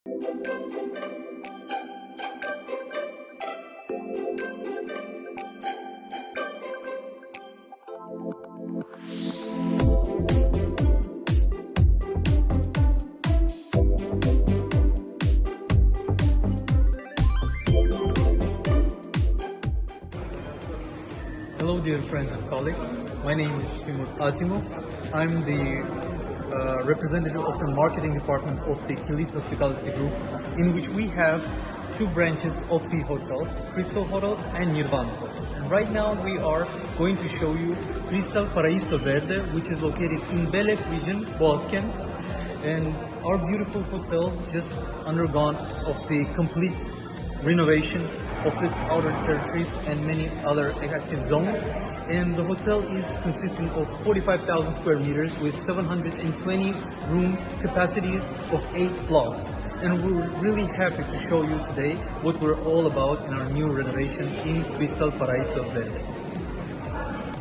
Hello dear friends and colleagues, my name is Asimo. I'm the representative of the marketing department of the Kilit Hospitality Group, in which we have two branches of the hotels, Crystal Hotels and Nirvana Hotels. And right now we are going to show you Crystal Paraiso Verde, which is located in Belek region, Boğazkent. And our beautiful hotel just undergone of the complete renovation of the outer territories and many other active zones. And the hotel is consisting of 45,000 square meters with 720 room capacities of 8 blocks. And we're really happy to show you today what we're all about in our new renovation in Crystal Paraiso Verde.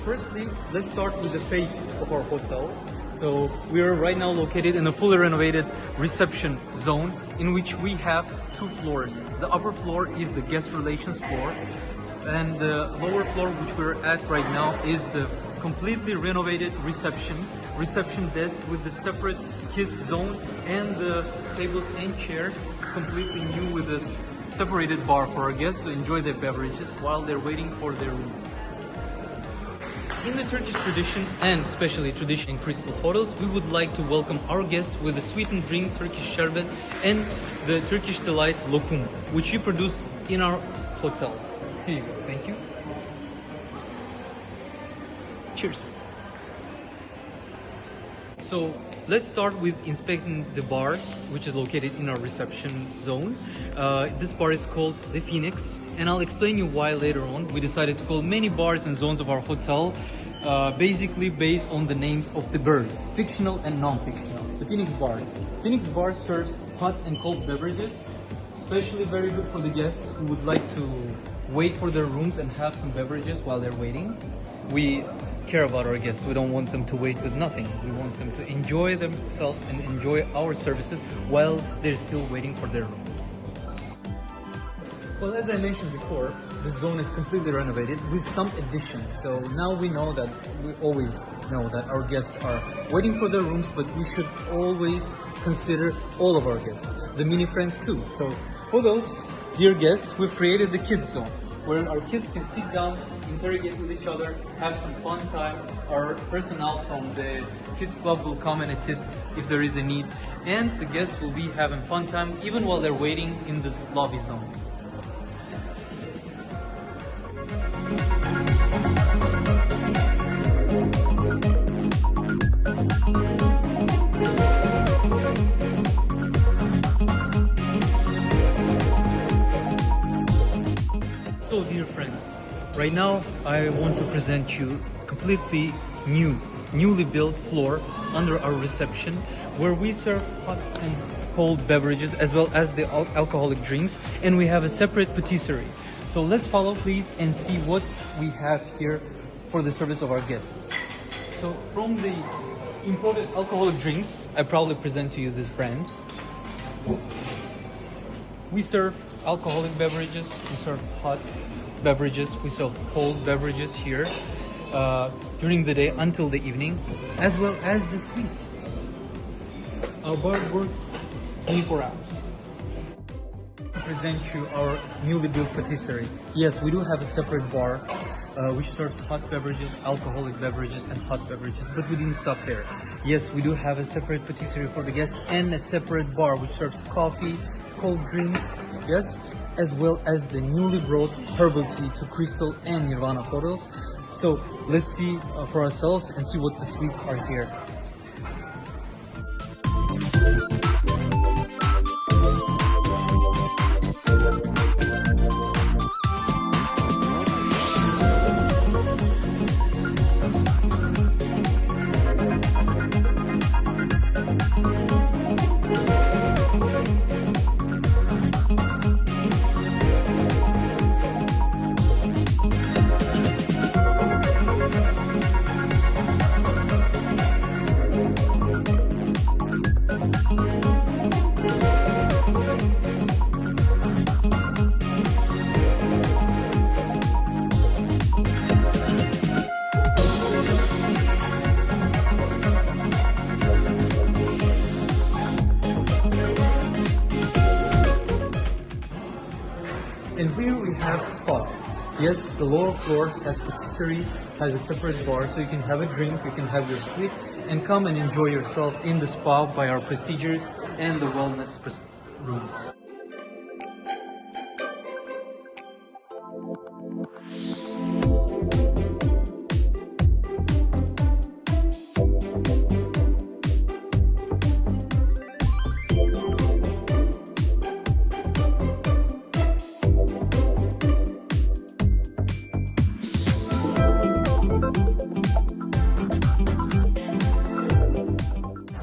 Firstly, let's start with the face of our hotel. So we are right now located in a fully renovated reception zone in which we have 2 floors. The upper floor is the guest relations floor, and the lower floor, which we're at right now, is the completely renovated reception desk with the separate kids zone and the tables and chairs completely new with a separated bar for our guests to enjoy their beverages while they're waiting for their rooms. In the Turkish tradition, and especially tradition in Crystal Hotels, we would like to welcome our guests with a sweetened drink, Turkish sherbet, and the Turkish delight lokum, which we produce in our hotels. Here you go. Thank you. Cheers. So let's start with inspecting the bar, which is located in our reception zone. This bar is called the Phoenix, and I'll explain you why later on. We decided to call many bars and zones of our hotel basically based on the names of the birds, fictional and non-fictional. The Phoenix Bar. Phoenix Bar serves hot and cold beverages, especially very good for the guests who would like to wait for their rooms and have some beverages while they're waiting. We care about our guests. We don't want them to wait with nothing. We want them to enjoy themselves and enjoy our services while they're still waiting for their room. Well, as I mentioned before, the zone is completely renovated with some additions. So now we always know that our guests are waiting for their rooms, but we should always consider all of our guests, the mini friends too. So for those dear guests, we've created the kids zone, where our kids can sit down, interrogate with each other, have some fun time. Our personnel from the kids club will come and assist if there is a need, and the guests will be having fun time even while they're waiting in the lobby zone. So dear friends, right now I want to present you completely newly built floor under our reception, where we serve hot and cold beverages as well as the alcoholic drinks, and we have a separate patisserie. So let's follow please and see what we have here for the service of our guests. So from the imported alcoholic drinks, I proudly present to you these brands. We serve alcoholic beverages, we serve hot beverages, we serve cold beverages here during the day until the evening, as well as the sweets. Our bar works 24 hours. To present you our newly built patisserie. Yes, we do have a separate bar which serves hot beverages, alcoholic beverages, and hot beverages, but we didn't stop there. Yes, we do have a separate patisserie for the guests and a separate bar which serves coffee, cold drinks, yes, as well as the newly brought herbal tea to Crystal and Nirvana Hotels. So let's see for ourselves and see what the sweets are here. And here we have spa. Yes, the lower floor has patisserie, has a separate bar, so you can have a drink, you can have your suite, and come and enjoy yourself in the spa by our procedures and the wellness rooms.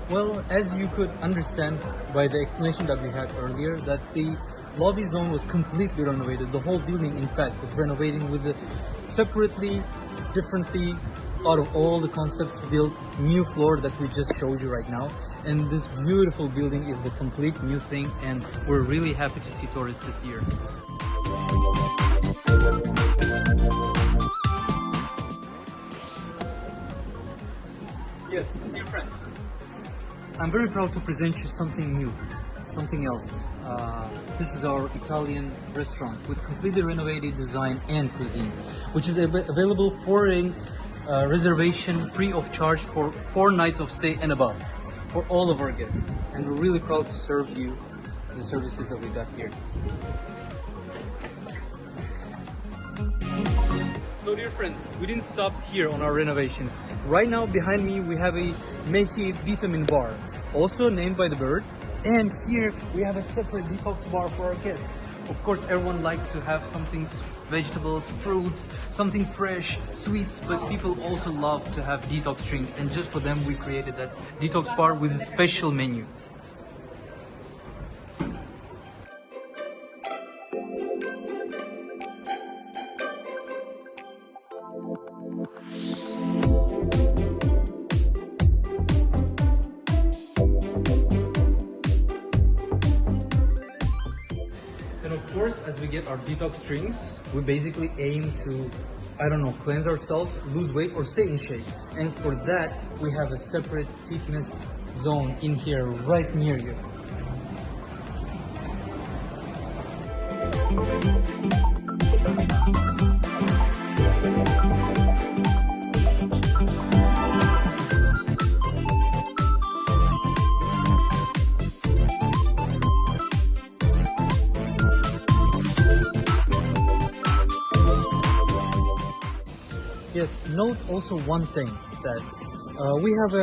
Well, as you could understand by the explanation that we had earlier, that the lobby zone was completely renovated. The whole building, in fact, was renovated with the separately, differently, out of all the concepts built, new floor that we just showed you right now. And this beautiful building is the complete new thing, and we're really happy to see tourists this year. Yes, dear friends, I'm very proud to present you something new, something else. This is our Italian restaurant with completely renovated design and cuisine, which is available for a reservation free of charge for 4 nights of stay and above for all of our guests. And we're really proud to serve you the services that we got here. So dear friends, we didn't stop here on our renovations. Right now behind me we have a Mehi vitamin bar, also named by the bird. And here we have a separate detox bar for our guests. Of course, everyone likes to have something, vegetables, fruits, something fresh, sweets, but people also love to have detox drink. And just for them, we created that detox bar with a special menu. And of course, as we get our detox drinks, we basically aim to, cleanse ourselves, lose weight, or stay in shape. And for that, we have a separate fitness zone in here, right near you. Yes, note also one thing, that we have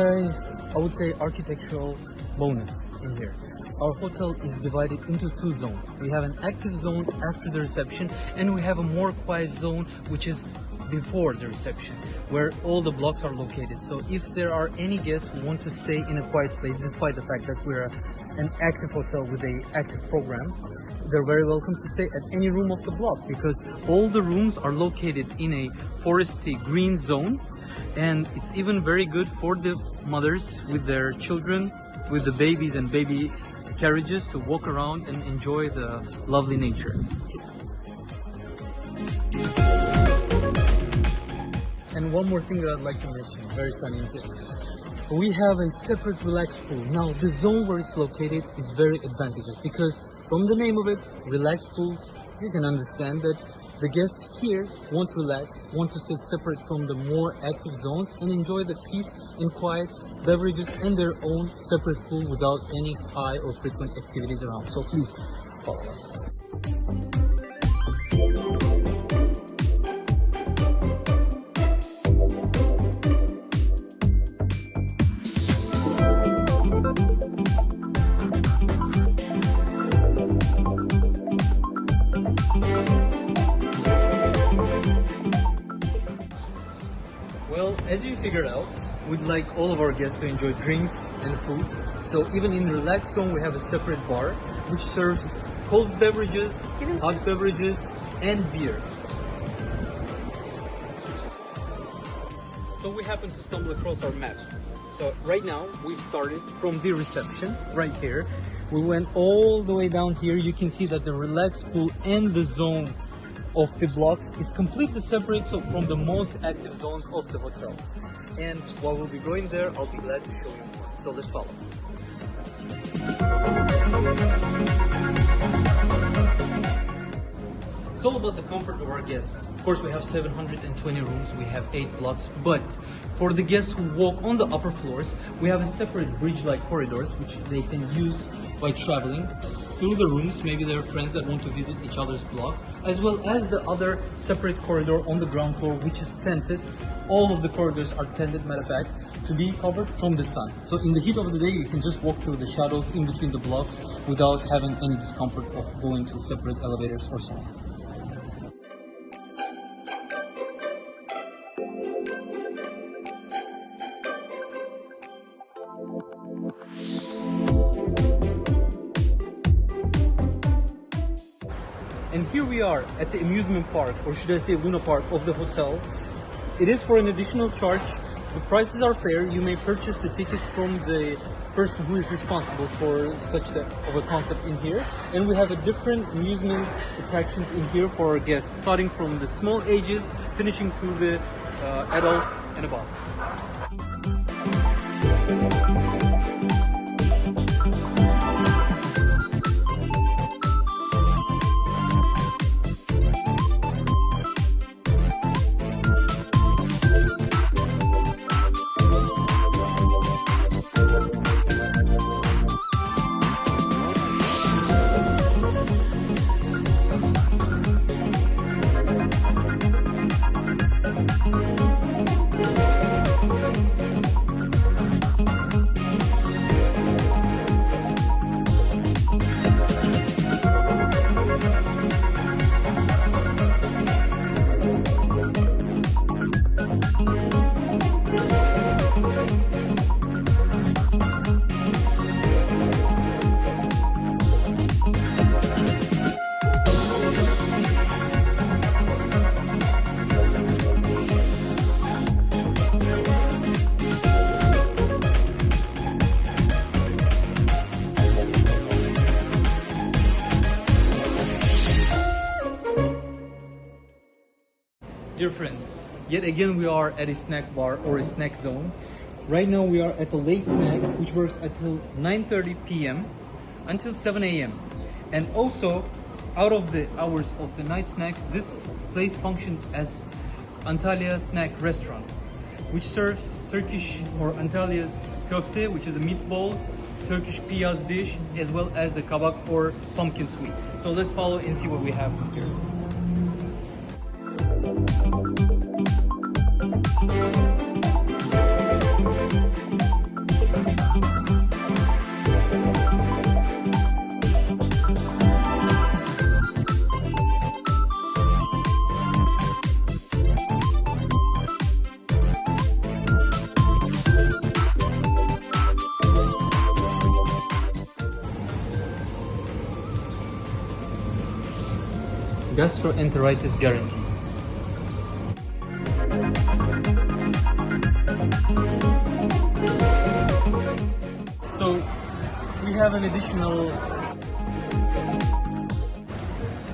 I would say, architectural bonus in here. Our hotel is divided into 2 zones. We have an active zone after the reception, and we have a more quiet zone, which is before the reception, where all the blocks are located. So if there are any guests who want to stay in a quiet place, despite the fact that we're an active hotel with an active program, they're very welcome to stay at any room of the block, because all the rooms are located in a foresty green zone, and it's even very good for the mothers with their children, with the babies and baby carriages, to walk around and enjoy the lovely nature. And one more thing that I'd like to mention, very sunny in here. We have a separate relaxed pool. Now, the zone where it's located is very advantageous, because from the name of it, relaxed pool, you can understand that the guests here want to relax, want to stay separate from the more active zones and enjoy the peace and quiet, beverages and their own separate pool without any high or frequent activities around. So please follow us. Well, as you figured out, we'd like all of our guests to enjoy drinks and food. So even in the relaxed zone, we have a separate bar which serves cold beverages, hot beverages, and beer. So we happen to stumble across our map. So right now, we've started from the reception, right here. We went all the way down here. You can see that the relaxed pool and the zone of the blocks is completely separate from the most active zones of the hotel. And while we'll be going there, I'll be glad to show you more. So let's follow. It's all about the comfort of our guests. Of course, we have 720 rooms, we have 8 blocks, but for the guests who walk on the upper floors, we have a separate bridge-like corridors which they can use by traveling through the rooms. Maybe there are friends that want to visit each other's blocks, as well as the other separate corridor on the ground floor, which is tented. All of the corridors are tented, matter of fact, to be covered from the sun. So in the heat of the day, you can just walk through the shadows in between the blocks without having any discomfort of going to separate elevators or so on. And here we are at the amusement park, or should I say Luna Park, of the hotel. It is for an additional charge. The prices are fair. You may purchase the tickets from the person who is responsible for such of a concept in here. And we have a different amusement attractions in here for our guests, starting from the small ages, finishing to the adults and above. Dear friends, yet again we are at a snack bar or a snack zone. Right now we are at the late snack, which works until 9:30 p.m. until 7 a.m. And also, out of the hours of the night snack, this place functions as Antalya Snack Restaurant, which serves Turkish or Antalya's köfte, which is a meatballs, Turkish piyaz dish, as well as the kabak or pumpkin sweet. So let's follow and see what we have here. Gastroenteritis guarantee. So we have an additional,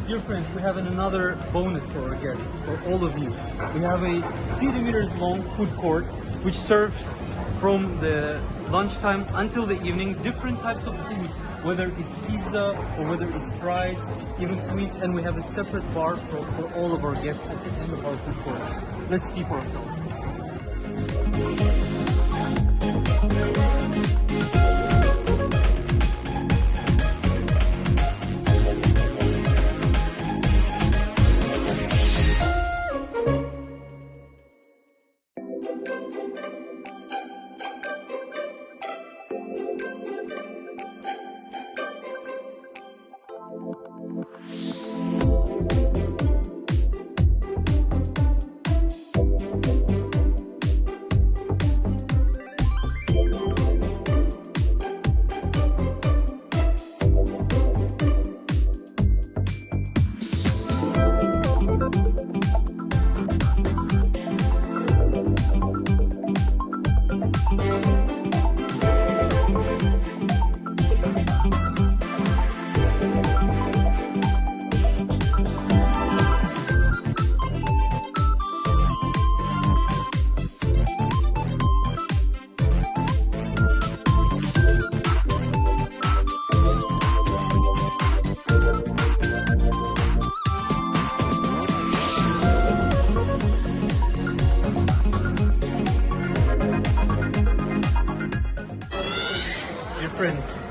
dear friends, we have another bonus for our guests, for all of you. We have a 50 meters long food court which serves from the lunchtime until the evening different types of foods, whether it's pizza or whether it's fries, even sweets, and we have a separate bar for all of our guests at the end of our food court. Let's see for ourselves.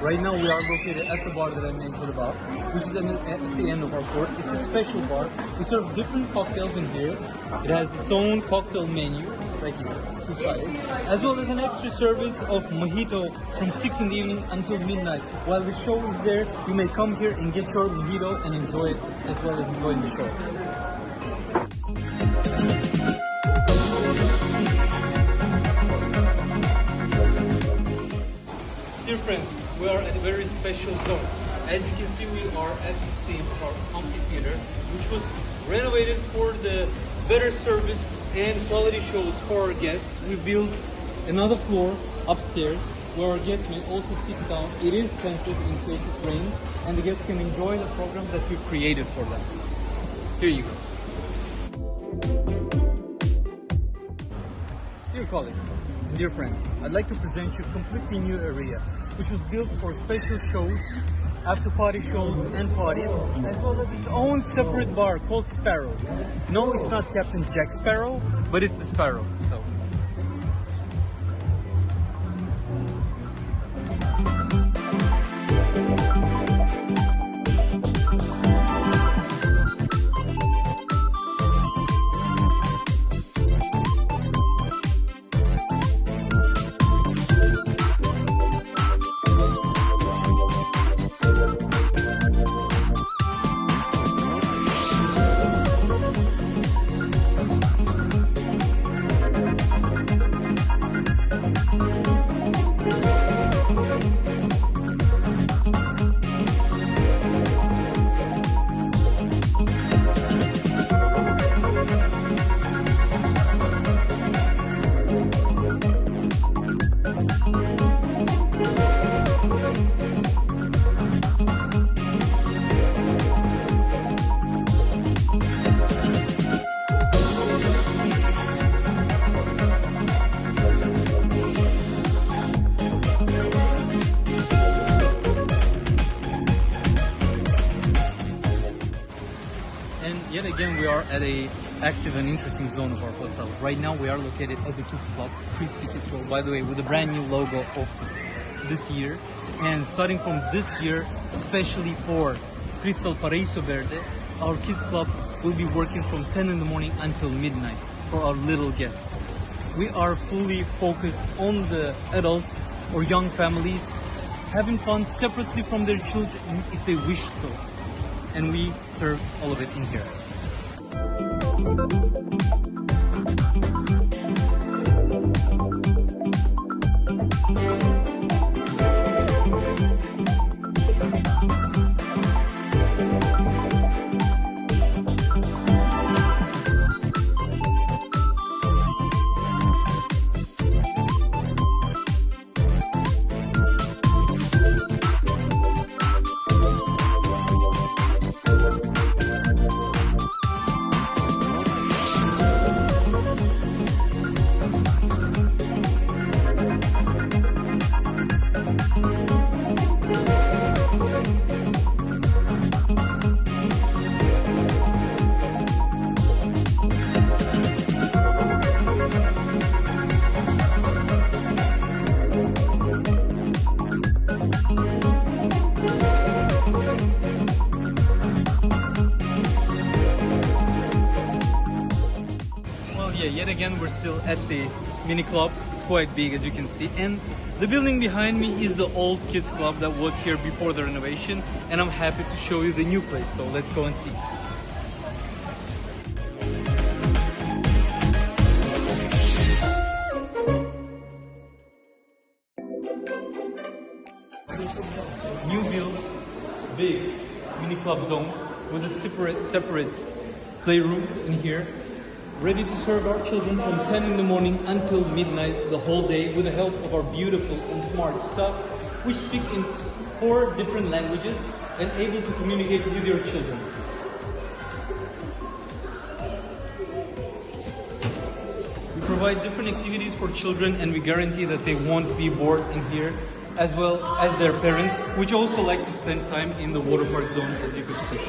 Right now we are located at the bar that I mentioned about, which is at the end of our court. It's a special bar. We serve different cocktails in here. It has its own cocktail menu, right here, two-sided, as well as an extra service of mojito from 6 in the evening until midnight. While the show is there, you may come here and get your mojito and enjoy it, as well as enjoying the show. Dear friends, we are at a very special zone. As you can see, we are at the scene of our amphitheater, which was renovated for the better service and quality shows for our guests. We built another floor upstairs where our guests may also sit down. It is tented in case it rains, and the guests can enjoy the programs that we've created for them. Here you go. Dear colleagues, and dear friends, I'd like to present you a completely new area, which was built for special shows, after party shows and parties, as well as its own separate bar called Sparrow. No, it's not Captain Jack Sparrow, but it's the Sparrow. So. Yet again, we are at a active and interesting zone of our hotel. Right now, we are located at the Kids Club, Crispy Kids Club, by the way, with a brand new logo of this year. And starting from this year, especially for Crystal Paraiso Verde, our Kids Club will be working from 10 in the morning until midnight for our little guests. We are fully focused on the adults or young families having fun separately from their children if they wish so. And we serve all of it in here. Yet again, we're still at the mini club. It's quite big, as you can see, and the building behind me is the old kids club that was here before the renovation, and I'm happy to show you the new place, so let's go and see. New build, big mini club zone with a separate playroom in here, ready to serve our children from 10 in the morning until midnight the whole day with the help of our beautiful and smart staff, which speak in 4 different languages and able to communicate with your children. We provide different activities for children, and we guarantee that they won't be bored in here, as well as their parents, which also like to spend time in the water park zone, as you can see.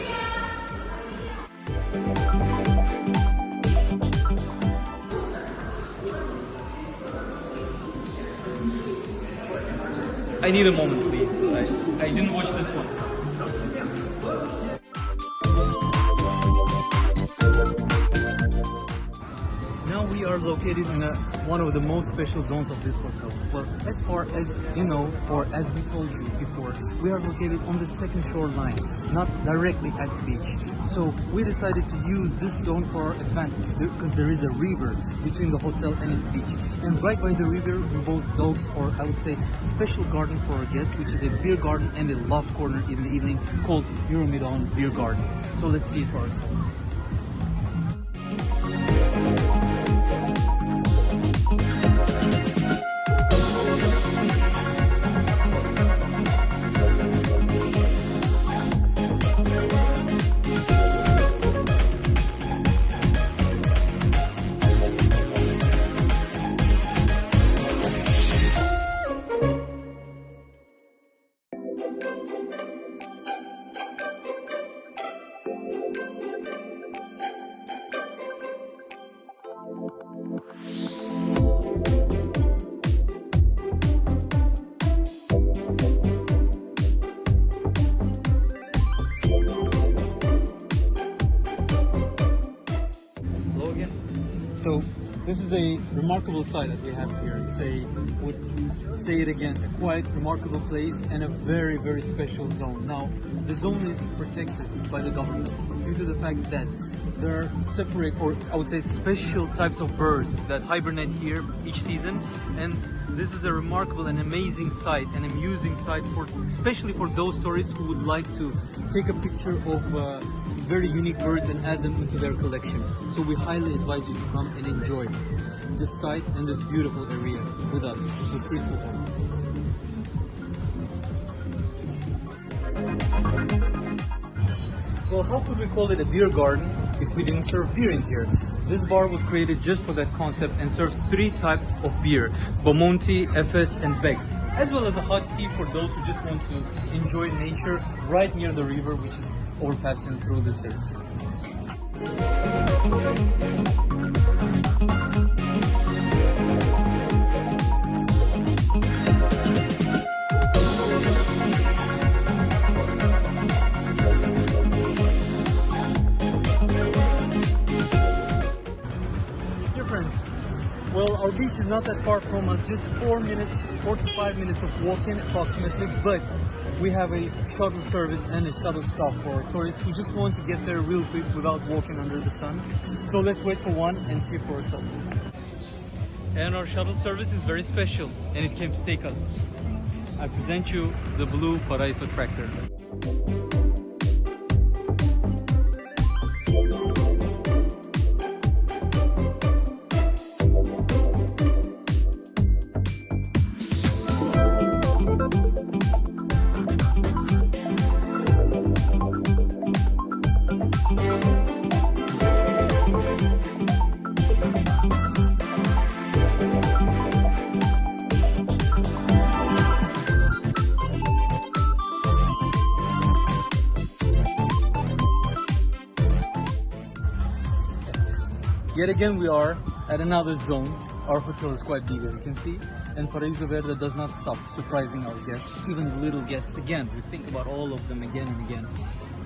I need a moment, please. I didn't watch this one. Now we are located in one of the most special zones of this hotel. Well, as far as you know, or as we told you before, we are located on the second shoreline, not directly at the beach. So we decided to use this zone for our advantage because there is a river between the hotel and its beach. And right by the river, we bought dogs, or I would say special garden for our guests, which is a beer garden and a love corner in the evening called Euromedon Beer Garden. So let's see it for ourselves. So this is a remarkable site that we have here. Say it again, a quite remarkable place and a very, very special zone. Now, the zone is protected by the government due to the fact that there are separate, or I would say special types of birds that hibernate here each season. And this is a remarkable and amazing site, an amusing site especially for those tourists who would like to take a picture of very unique birds and add them into their collection. So we highly advise you to come and enjoy this site and this beautiful area with us, with Crystal Paraiso. Well, how could we call it a beer garden if we didn't serve beer in here? This bar was created just for that concept and serves 3 types of beer: Bomonti, Efes and Beck's, as well as a hot tea for those who just want to enjoy nature right near the river, which is overpassing through this area. Well, our beach is not that far from us, just 4 to 5 minutes of walking approximately, but we have a shuttle service and a shuttle stop for tourists who just want to get there real quick without walking under the sun. So let's wait for one and see for ourselves. And our shuttle service is very special, and it came to take us. I present you the blue Paraiso tractor. Yet again we are at another zone. Our hotel is quite big, as you can see, and Paraiso Verde does not stop surprising our guests, even the little guests again. We think about all of them again and again.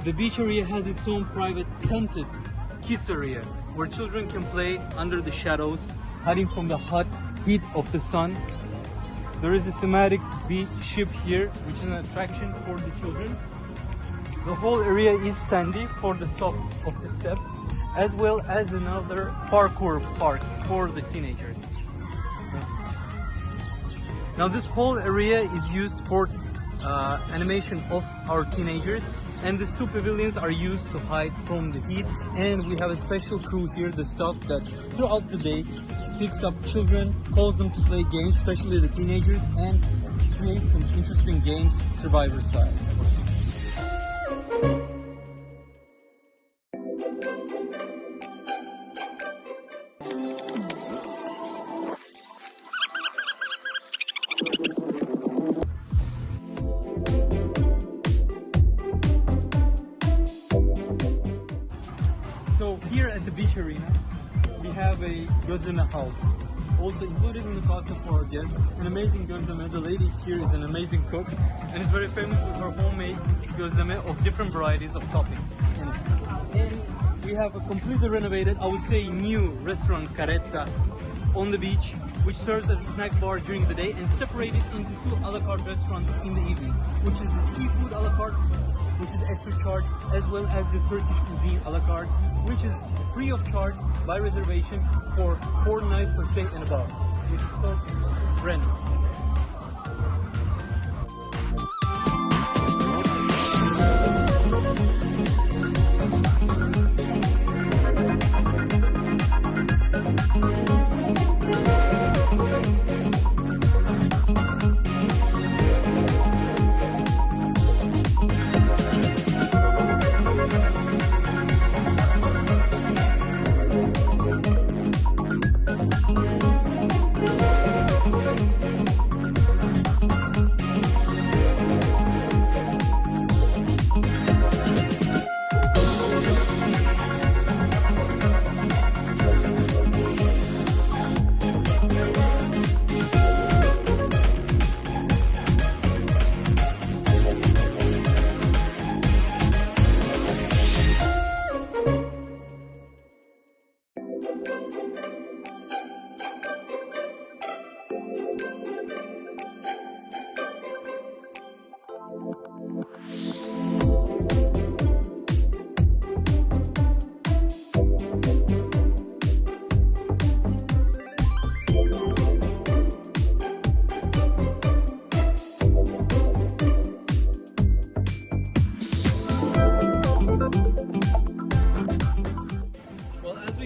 The beach area has its own private tented kids area where children can play under the shadows, hiding from the hot heat of the sun. There is a thematic beach ship here, which is an attraction for the children. The whole area is sandy for the soft of the step, as well as another parkour park for the teenagers. Now this whole area is used for animation of our teenagers, and these 2 pavilions are used to hide from the heat, and we have a special crew here, the staff, that throughout the day picks up children, calls them to play games, especially the teenagers, and create some interesting games, survivor style. So here at the beach arena, we have a Gözleme house, also included in the cost for our guests. An amazing gözleme. The lady here is an amazing cook and is very famous with her homemade gözleme of different varieties of topping. And we have a completely renovated, I would say new restaurant, Caretta, on the beach, which serves as a snack bar during the day and separated into two a la carte restaurants in the evening, which is the seafood a la carte, which is extra charge, as well as the Turkish cuisine a la carte, which is free of charge by reservation for 4 nights per stay and above, which is called Vino.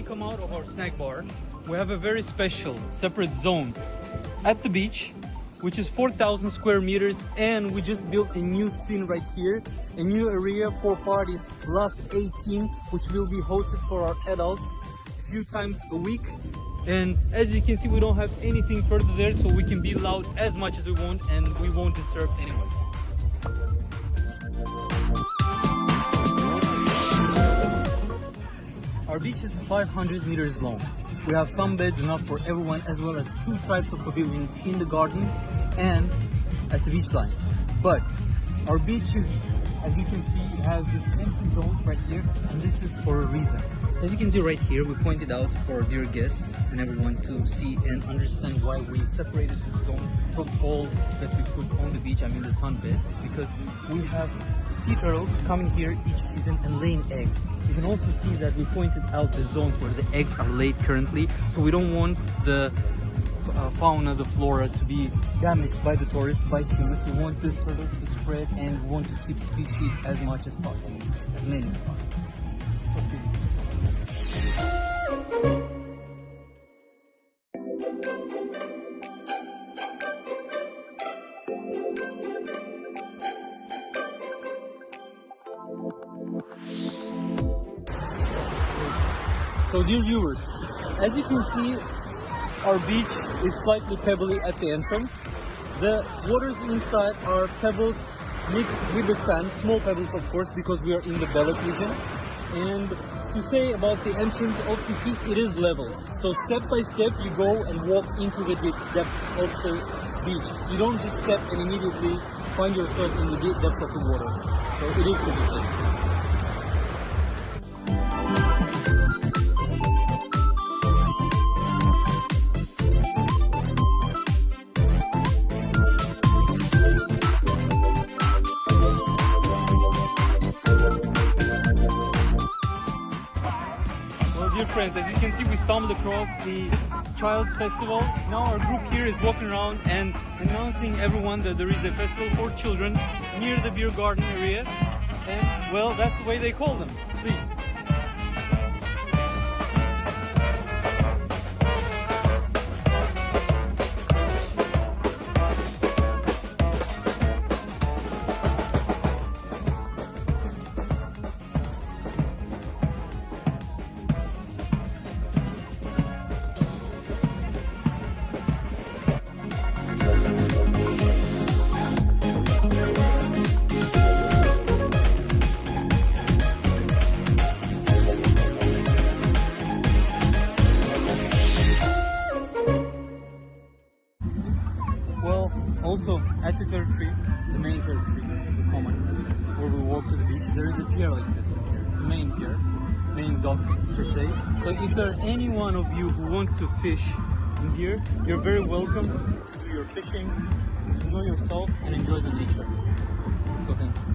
Come out of our snack bar, we have a very special separate zone at the beach, which is 4,000 square meters, and we just built a new scene right here, a new area for parties plus 18, which will be hosted for our adults a few times a week. And as you can see, we don't have anything further there, so we can be loud as much as we want and we won't disturb anyone. Our beach is 500 meters long. We have some beds enough for everyone, as well as 2 types of pavilions in the garden and at the beach line. But our beach is, as you can see, it has this empty zone right here, and this is for a reason. As you can see right here, we pointed out for our dear guests and everyone to see and understand why we separated the zone from all that we put on the beach, I mean the sunbeds. It's because we have sea turtles coming here each season and laying eggs. You can also see that we pointed out the zones where the eggs are laid currently, so we don't want the fauna, the flora to be damaged by the tourists, by humans. We want these turtles to spread, and we want to keep species as much as possible, as many as possible. So dear viewers, as you can see, our beach is slightly pebbly at the entrance. The waters inside are pebbles mixed with the sand, small pebbles of course, because we are in the Belek region. And to say about the entrance of the sea, it is level. So step by step you go and walk into the deep depth of the beach. You don't just step and immediately find yourself in the deep depth of the water. So it is pretty safe. Dear friends, as you can see, we stumbled across the Child's Festival. Now our group here is walking around and announcing everyone that there is a festival for children near the beer garden area. And well, that's the way they call them. Please. Also, at the territory, the main territory, the common, where we walk to the beach, there is a pier like this here. It's a main pier, main dock per se. So if there are any one of you who want to fish in here, you're very welcome to do your fishing, enjoy yourself, and enjoy the nature. So thank you.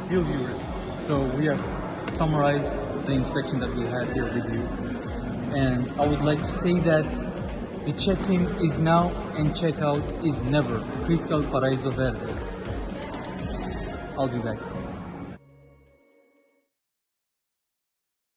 Dear viewers, so we have summarized the inspection that we had here with you, and I would like to say that the check-in is now and check-out is never. Crystal Paraiso Verde. I'll be back.